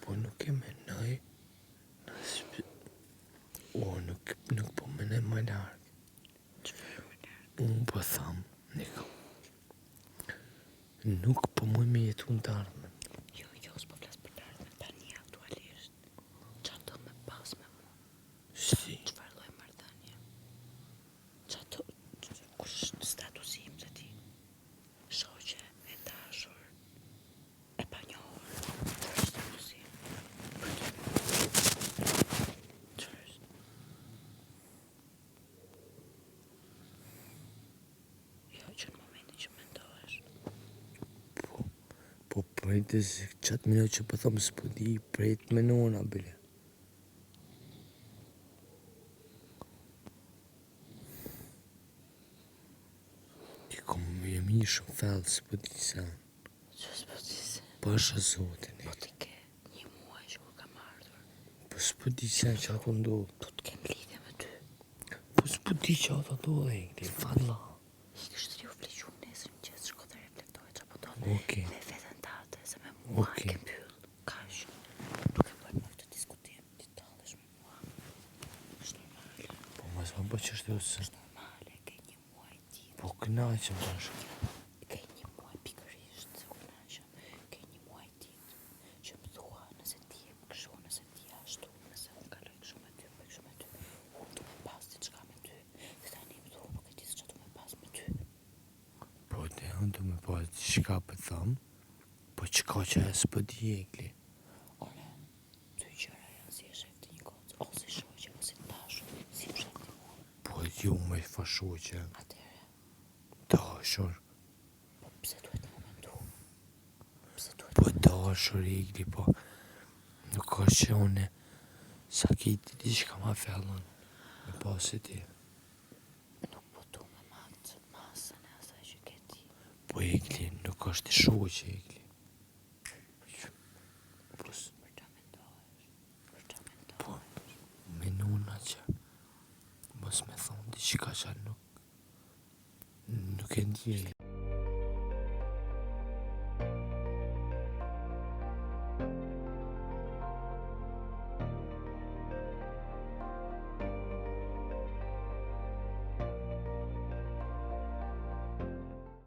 Po nuk e menoj. Nuk po menoj më larg. Çfarë më larg? Unë po tham, Niko. Nuk po muj me jetu në të ardhmen. Jo, s'po flas për të ardhmen, tani aktualisht. Çfarë do me pas me mua? Si? Çfarë lloj marrëdhënie? Kush statusi im të ti? Shoqe, e dashur, e panjohur. Çfarë statusi? Çfarë? Jo, që në momentin që mendohesh. Po prejtë se qatë minoj që po thëmë s'po di, prejtë me nona, bile. Ti kom jemi një shumë fellë, s'po di sa. Që s'po di se? Pasha zotin, Po ti ke një muaj që kur kam ardhur. Po s'po di sa që ato ndodhë. Po të kem lidhje me ty. Po s'po di që ato ndodhë, e falla. I kështë riu flequ nesër më qësë shko të reflektohet që apo do Okej. me vetën tate, se me mua Okej. ke pyll, kash. Nuk e bëjmë në këtë diskutim, ti tallesh me mua. Është normale. Po mas më po që është se. Është normale, ke një muaj tjetër. Po kënaqem tash. Ke një muaj pikërisht, se kënaqem. Ke një muaj tjetër që më thua nëse ti e më kështu, nëse ti ashtu, nëse unë kaloj kështu me ty, me kështu me ty. Unë du me pas diçka me ty. Dhe tani më thua nuk e di se ç'a du me pas me ty. Po te unë du me pas diçka për thëmë, po qka që e s'po di e kli. Ore, ty gjëra janë si e shef të një gocë, ose shoqe, ose dashur, si më shef të mua. Po ju me fashoqe, Atere, dashur. po pse duhet më mendu? Pse duhet Po dashur e kli, po nuk është që une sa kiti diçka ma fellën me pas e ti. nuk po du me matë masën e asaj që ke ti. Po e kli, nuk është i shoqe e kli. Po Për qa mendohesh? Për qa mendohesh? Po, me nuna që mos me thonë diçka që nuk e ndjej.